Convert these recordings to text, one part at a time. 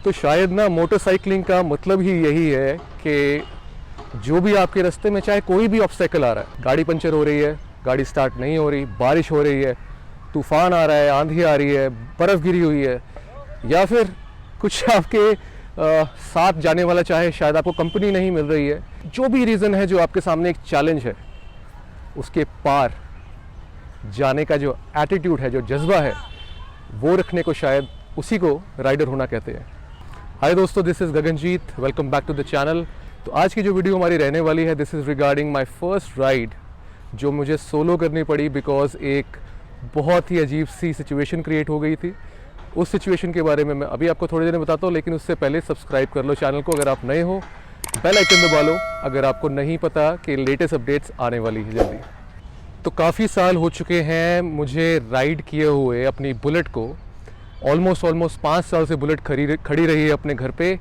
तो शायद ना मोटरसाइकिलिंग का मतलब ही यही है कि जो भी आपके रास्ते में चाहे कोई भी ऑब्स्टेकल आ रहा है, गाड़ी पंचर हो रही है, गाड़ी स्टार्ट नहीं हो रही, बारिश हो रही है, तूफान आ रहा है, आंधी आ रही है, बर्फ़ गिरी हुई है, या फिर कुछ आपके साथ जाने वाला चाहे शायद आपको कंपनी नहीं मिल रही है, जो भी रीज़न है, जो आपके सामने एक चैलेंज है, उसके पार जाने का जो एटीट्यूड है, जो जज्बा है, वो रखने को शायद उसी को राइडर होना कहते हैं। हाय दोस्तों, this is Gaganjeet, welcome back to the channel. तो आज की जो वीडियो हमारी रहने वाली है, this is regarding my first ride जो मुझे सोलो करनी पड़ी बिकॉज़ एक बहुत ही अजीब सी सिचुएशन क्रिएट हो गई थी। उस सिचुएशन के बारे में मैं अभी आपको थोड़ी देर में बताता हूँ, लेकिन उससे पहले सब्सक्राइब कर लो चैनल को अगर आप नए हो, बेल आइकन दबा लो अगर आपको नहीं पता कि लेटेस्ट अपडेट्स आने वाली है जल्दी। तो काफ़ी साल हो चुके हैं मुझे राइड किए हुए अपनी बुलेट को। ऑलमोस्ट 5 साल से बुलेट खड़ी रही है अपने घर पे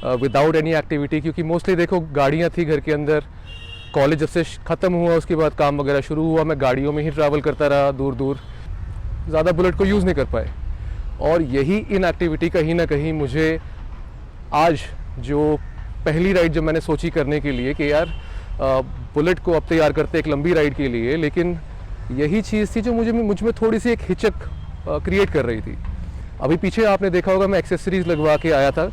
विदाउट एनी एक्टिविटी, क्योंकि मोस्टली देखो गाड़ियाँ थी घर के अंदर। कॉलेज जब से ख़त्म हुआ उसके बाद काम वगैरह शुरू हुआ, मैं गाड़ियों में ही ट्रैवल करता रहा दूर दूर, ज़्यादा बुलेट को यूज़ नहीं कर पाए। और यही इनएक्टिविटी कहीं ना कहीं मुझे आज जो पहली राइड जब मैंने सोची करने के लिए कि यार बुलेट को अब तैयार करते एक लंबी राइड के लिए, लेकिन यही चीज़ थी जो मुझ में थोड़ी सी एक हिचक क्रिएट कर रही थी। अभी पीछे आपने देखा होगा मैं एक्सेसरीज़ लगवा के आया था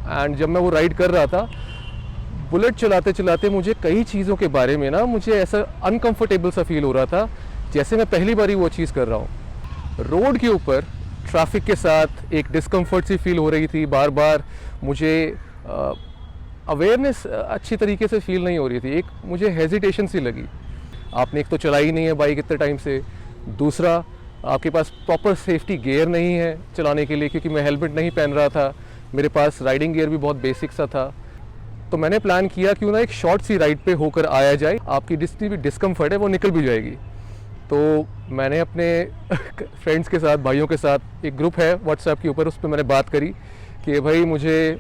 एंड जब मैं वो राइड कर रहा था, बुलेट चलाते चलाते मुझे कई चीज़ों के बारे में ना मुझे ऐसा अनकंफर्टेबल सा फील हो रहा था, जैसे मैं पहली बार ही वो चीज़ कर रहा हूँ। रोड के ऊपर ट्रैफिक के साथ एक डिस्कम्फर्ट सी फील हो रही थी, बार बार मुझे अवेयरनेस अच्छी तरीके से फील नहीं हो रही थी। एक मुझे हेजिटेशन सी लगी। आपने एक तो चलाई नहीं है बाइक इतने टाइम से, दूसरा आपके पास प्रॉपर सेफ्टी गियर नहीं है चलाने के लिए, क्योंकि मैं हेलमेट नहीं पहन रहा था, मेरे पास राइडिंग गियर भी बहुत बेसिक सा था। तो मैंने प्लान किया क्यों ना एक शॉर्ट सी राइड पे होकर आया जाए, आपकी जितनी भी डिस्कम्फर्ट है वो निकल भी जाएगी। तो मैंने अपने फ्रेंड्स के साथ, भाइयों के साथ, एक ग्रुप है व्हाट्सएप के ऊपर, उस पर मैंने बात करी कि भाई मुझे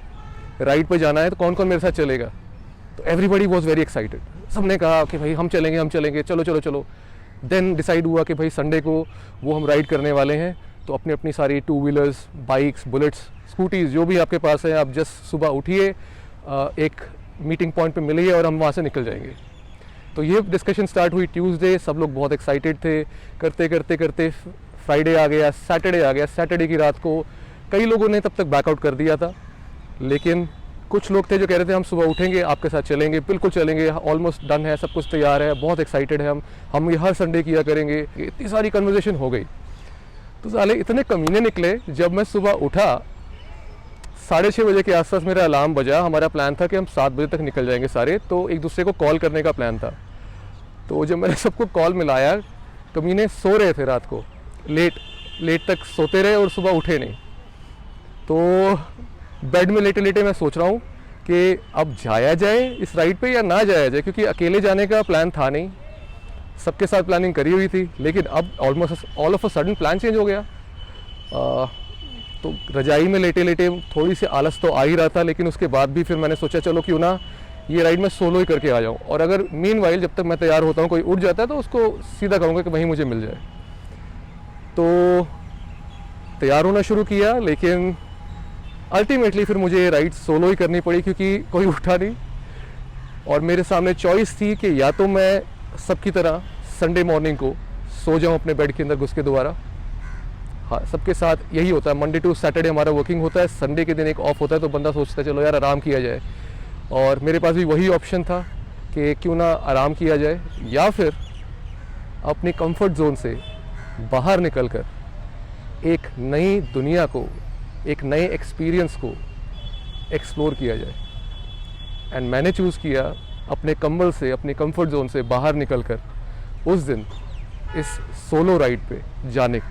राइड पे जाना है, तो कौन कौन मेरे साथ चलेगा। तो एवरीबडी वॉज वेरी एक्साइटेड, सबने कहा कि भाई हम चलेंगे, चलो चलो चलो। देन डिसाइड हुआ कि भाई संडे को वो हम राइड करने वाले हैं। तो अपनी अपनी सारी 2 व्हीलर्स, बाइक्स, बुलेट्स, स्कूटीज़ जो भी आपके पास है, आप जस्ट सुबह उठिए, एक मीटिंग पॉइंट पे मिलिए और हम वहाँ से निकल जाएंगे। तो ये डिस्कशन स्टार्ट हुई ट्यूसडे, सब लोग बहुत एक्साइटेड थे। करते करते करते फ्राइडे आ गया, सैटरडे आ गया। सैटरडे की रात को कई लोगों ने तब तक बैकआउट कर दिया था, लेकिन कुछ लोग थे जो कह रहे थे हम सुबह उठेंगे, आपके साथ चलेंगे, बिल्कुल चलेंगे, ऑलमोस्ट डन है, सब कुछ तैयार है, बहुत एक्साइटेड है हम ये हर संडे किया करेंगे। इतनी सारी कन्वर्सेशन हो गई। तो साले इतने कमीने निकले, जब मैं सुबह उठा 6:30 बजे के आसपास मेरा अलार्म बजा। हमारा प्लान था कि हम 7 बजे तक निकल जाएंगे सारे, तो एक दूसरे को कॉल करने का प्लान था। तो जब मैंने सबको कॉल मिलाया, कमीने सो रहे थे रात को, लेट तक सोते रहे और सुबह उठे नहीं। तो बेड में लेटे लेटे मैं सोच रहा हूँ कि अब जाया जाए इस राइड पे या ना जाया जाए, क्योंकि अकेले जाने का प्लान था नहीं, सबके साथ प्लानिंग करी हुई थी, लेकिन अब almost all of a sudden plan change हो गया। तो रजाई में लेटे लेटे थोड़ी सी आलस तो आ ही रहा था, लेकिन उसके बाद भी फिर मैंने सोचा चलो क्यों ना ये राइड मैं सोलो ही करके आ जाऊँ, और अगर मीनवाइल जब तक मैं तैयार होता हूँ कोई उठ जाता है तो उसको सीधा कहूँगा कि वहीं मुझे मिल जाए। तो तैयार होना शुरू किया, लेकिन अल्टीमेटली फिर मुझे ये राइड सोलो ही करनी पड़ी, क्योंकि कोई उठा नहीं। और मेरे सामने चॉइस थी कि या तो मैं सबकी तरह संडे मॉर्निंग को सो जाऊं अपने बेड के अंदर घुस के दोबारा। हाँ, सबके साथ यही होता है, मंडे टू सैटरडे हमारा वर्किंग होता है, संडे के दिन एक ऑफ होता है, तो बंदा सोचता है चलो यार आराम किया जाए। और मेरे पास भी वही ऑप्शन था कि क्यों ना आराम किया जाए, या फिर अपनी कंफर्ट जोन से बाहर निकल कर एक नई दुनिया को, एक नए एक्सपीरियंस को एक्सप्लोर किया जाए। एंड मैंने चूज़ किया अपने कंबल से, अपनी कंफर्ट जोन से बाहर निकलकर उस दिन इस सोलो राइड पे जाने।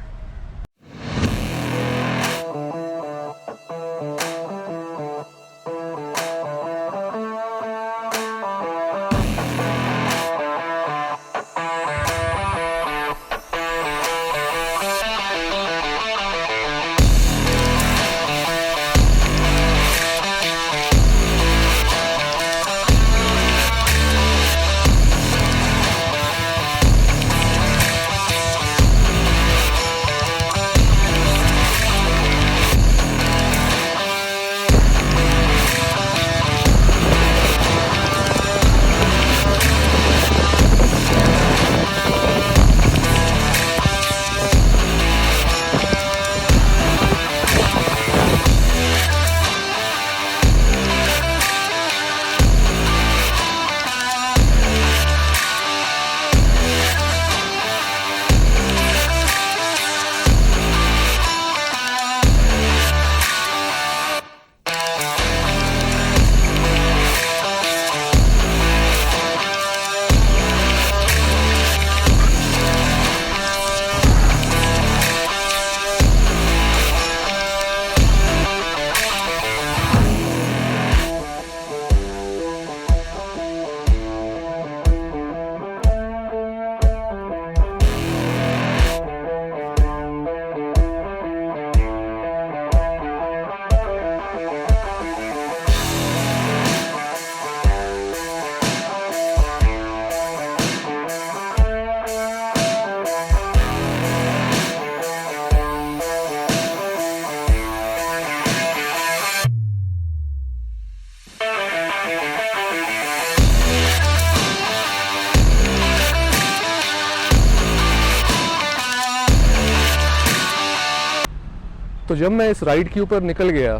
तो जब मैं इस राइड के ऊपर निकल गया,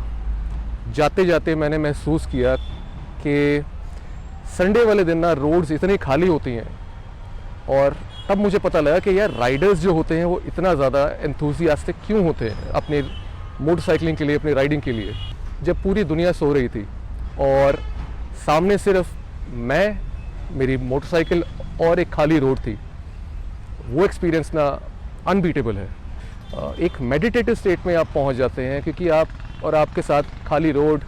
जाते जाते मैंने महसूस किया कि संडे वाले दिन ना रोड्स इतनी खाली होती हैं, और तब मुझे पता लगा कि यार राइडर्स जो होते हैं वो इतना ज़्यादा एंथुसियास्टिक क्यों होते हैं अपनी मोटरसाइकिलिंग के लिए, अपनी राइडिंग के लिए। जब पूरी दुनिया सो रही थी और सामने सिर्फ मैं, मेरी मोटरसाइकिल और एक खाली रोड थी, वो एक्सपीरियंस ना अनबीटेबल है। एक मेडिटेटिव स्टेट में आप पहुंच जाते हैं, क्योंकि आप और आपके साथ खाली रोड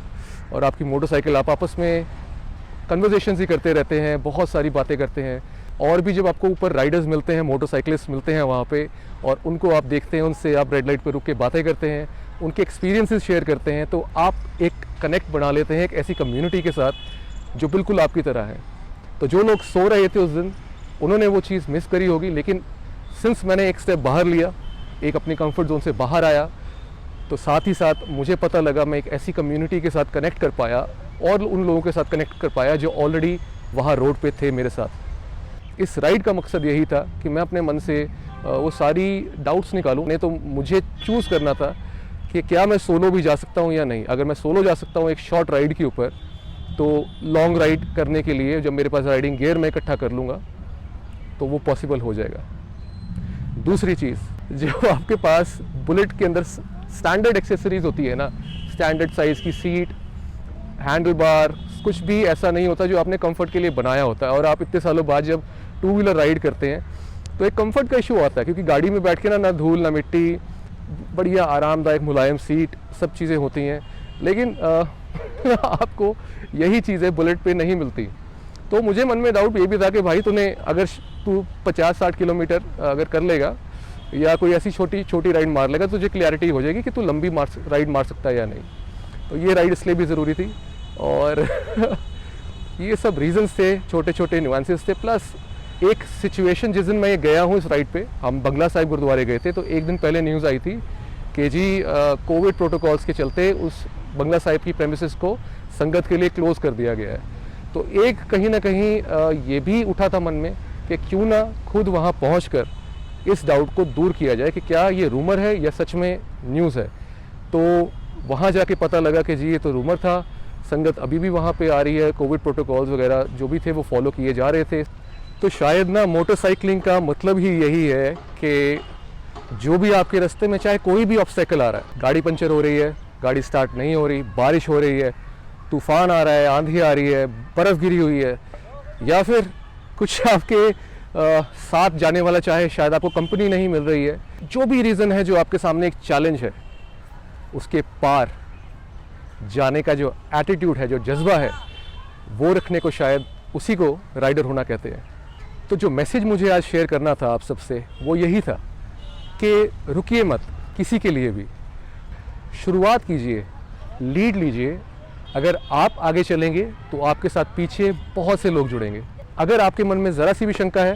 और आपकी मोटरसाइकिल, आप आपस में कन्वर्सेशंस ही करते रहते हैं, बहुत सारी बातें करते हैं। और भी जब आपको ऊपर राइडर्स मिलते हैं, मोटरसाइकिलिस्ट मिलते हैं वहाँ पे, और उनको आप देखते हैं, उनसे आप रेड लाइट पे रुक के बातें करते हैं, उनके एक्सपीरियंसेस शेयर करते हैं, तो आप एक कनेक्ट बना लेते हैं एक ऐसी कम्युनिटी के साथ जो बिल्कुल आपकी तरह है। तो जो लोग सो रहे थे उस दिन, उन्होंने वो चीज़ मिस करी होगी, लेकिन सिंस मैंने एक स्टेप बाहर लिया, एक अपनी कंफर्ट जोन से बाहर आया, तो साथ ही साथ मुझे पता लगा मैं एक ऐसी कम्युनिटी के साथ कनेक्ट कर पाया, और उन लोगों के साथ कनेक्ट कर पाया जो ऑलरेडी वहाँ रोड पे थे मेरे साथ। इस राइड का मकसद यही था कि मैं अपने मन से वो सारी डाउट्स निकालूं। नहीं तो मुझे चूज़ करना था कि क्या मैं सोलो भी जा सकता हूँ या नहीं। अगर मैं सोलो जा सकता हूँ एक शॉर्ट राइड के ऊपर, तो लॉन्ग राइड करने के लिए जब मेरे पास राइडिंग गियर मैं इकट्ठा कर लूँगा तो वो पॉसिबल हो जाएगा। दूसरी चीज़, जो आपके पास बुलेट के अंदर स्टैंडर्ड एक्सेसरीज होती है ना, स्टैंडर्ड साइज़ की सीट, हैंडल बार, कुछ भी ऐसा नहीं होता जो आपने कंफर्ट के लिए बनाया होता है। और आप इतने सालों बाद जब टू व्हीलर राइड करते हैं तो एक कंफर्ट का इशू आता है, क्योंकि गाड़ी में बैठ के ना धूल ना मिट्टी, बढ़िया आरामदायक मुलायम सीट, सब चीज़ें होती हैं। लेकिन आपको यही चीज़ें बुलेट पे नहीं मिलती। तो मुझे मन में डाउट ये भी था कि भाई अगर तू 50-60 किलोमीटर अगर कर लेगा या कोई ऐसी छोटी राइड मार लेगा, तो तुझे क्लैरिटी हो जाएगी कि तू लंबी राइड मार सकता है या नहीं। तो ये राइड इसलिए भी ज़रूरी थी, और ये सब रीजंस थे, छोटे छोटे न्यूएंसेस थे। प्लस एक सिचुएशन, जिस दिन मैं गया हूँ इस राइड पे, हम बंगला साहिब गुरुद्वारे गए थे, तो एक दिन पहले न्यूज़ आई थी कि जी कोविड प्रोटोकॉल्स के चलते उस बंगला साहिब की प्रेमिसेस को संगत के लिए क्लोज़ कर दिया गया है। तो एक कहीं ना कहीं ये भी उठा था मन में कि क्यों ना खुद वहाँ पहुँचकर इस डाउट को दूर किया जाए कि क्या ये रूमर है या सच में न्यूज़ है। तो वहाँ जाके पता लगा कि जी ये तो रूमर था, संगत अभी भी वहाँ पे आ रही है, कोविड प्रोटोकॉल्स वगैरह जो भी थे वो फॉलो किए जा रहे थे। तो शायद ना मोटरसाइकिलिंग का मतलब ही यही है कि जो भी आपके रास्ते में, चाहे कोई भी ऑब्स्टेकल आ रहा है, गाड़ी पंचर हो रही है, गाड़ी स्टार्ट नहीं हो रही, बारिश हो रही है, तूफ़ान आ रहा है, आंधी आ रही है, बर्फ़ गिरी हुई है, या फिर कुछ आपके साथ जाने वाला, चाहे शायद आपको कंपनी नहीं मिल रही है, जो भी रीज़न है, जो आपके सामने एक चैलेंज है, उसके पार जाने का जो एटीट्यूड है, जो जज्बा है, वो रखने को शायद उसी को राइडर होना कहते हैं। तो जो मैसेज मुझे आज शेयर करना था आप सबसे, वो यही था कि रुकिए मत किसी के लिए भी, शुरुआत कीजिए, लीड लीजिए। अगर आप आगे चलेंगे तो आपके साथ पीछे बहुत से लोग जुड़ेंगे। अगर आपके मन में ज़रा सी भी शंका है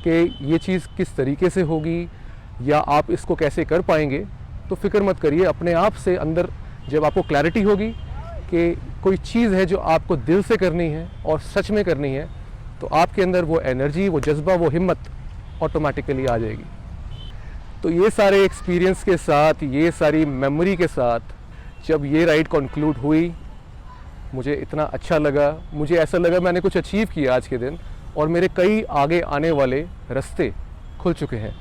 कि ये चीज़ किस तरीके से होगी या आप इसको कैसे कर पाएंगे, तो फिक्र मत करिए। अपने आप से अंदर जब आपको क्लैरिटी होगी कि कोई चीज़ है जो आपको दिल से करनी है और सच में करनी है, तो आपके अंदर वो एनर्जी, वो जज्बा, वो हिम्मत ऑटोमेटिकली आ जाएगी। तो ये सारे एक्सपीरियंस के साथ, ये सारी मेमोरी के साथ जब ये राइड कंक्लूड हुई, मुझे इतना अच्छा लगा। मुझे ऐसा लगा मैंने कुछ अचीव किया आज के दिन, और मेरे कई आगे आने वाले रास्ते खुल चुके हैं।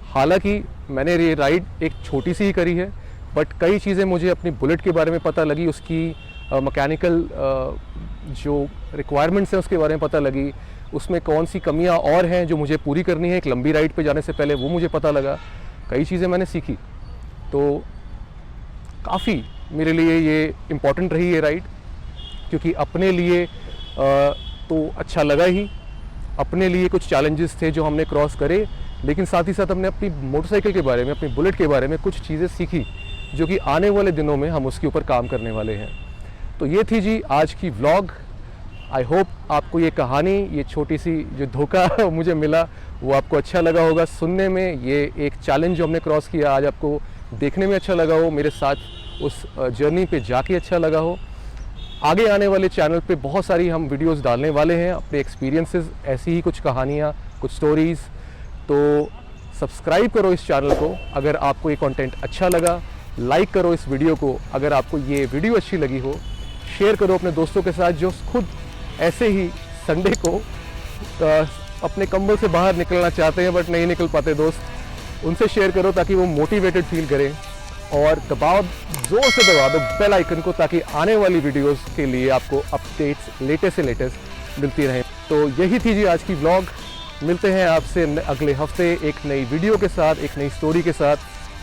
हालांकि मैंने ये राइड एक छोटी सी ही करी है, बट कई चीज़ें मुझे अपनी बुलेट के बारे में पता लगी, उसकी मैकेनिकल जो रिक्वायरमेंट्स हैं उसके बारे में पता लगी, उसमें कौन सी कमियां और हैं जो मुझे पूरी करनी है एक लंबी राइड पे जाने से पहले, वो मुझे पता लगा। कई चीज़ें मैंने सीखी, तो काफ़ी मेरे लिए ये इम्पॉर्टेंट रही ये राइड, क्योंकि अपने लिए तो अच्छा लगा ही, अपने लिए कुछ चैलेंजेस थे जो हमने क्रॉस करे, लेकिन साथ ही साथ हमने अपनी मोटरसाइकिल के बारे में, अपनी बुलेट के बारे में कुछ चीज़ें सीखी जो कि आने वाले दिनों में हम उसके ऊपर काम करने वाले हैं। तो ये थी जी आज की व्लॉग। आई होप आपको ये कहानी, ये छोटी सी जो धोखा मुझे मिला, वो आपको अच्छा लगा होगा सुनने में। ये एक चैलेंज जो हमने क्रॉस किया आज आपको देखने में अच्छा लगा हो, मेरे साथ उस जर्नी पे जाके अच्छा लगा हो। आगे आने वाले चैनल पे बहुत सारी हम वीडियोस डालने वाले हैं, अपने एक्सपीरियंसेस, ऐसी ही कुछ कहानियाँ, कुछ स्टोरीज़। तो सब्सक्राइब करो इस चैनल को अगर आपको ये कंटेंट अच्छा लगा, लाइक करो इस वीडियो को अगर आपको ये वीडियो अच्छी लगी हो, शेयर करो अपने दोस्तों के साथ जो खुद ऐसे ही संडे को अपने कंबल से बाहर निकलना चाहते हैं बट नहीं निकल पाते दोस्त, उनसे शेयर करो ताकि वो मोटिवेटेड फील करें। और दबाओ, ज़ोर से दबा दो बेल आइकन को ताकि आने वाली वीडियोस के लिए आपको अपडेट्स लेटेस्ट से लेटेस्ट मिलती रहें। तो यही थी जी आज की व्लॉग। मिलते हैं आपसे अगले हफ्ते एक नई वीडियो के साथ, एक नई स्टोरी के साथ।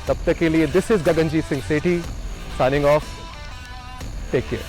तब तक के लिए this is Gaganjeet Singh Sethi signing off. Take care.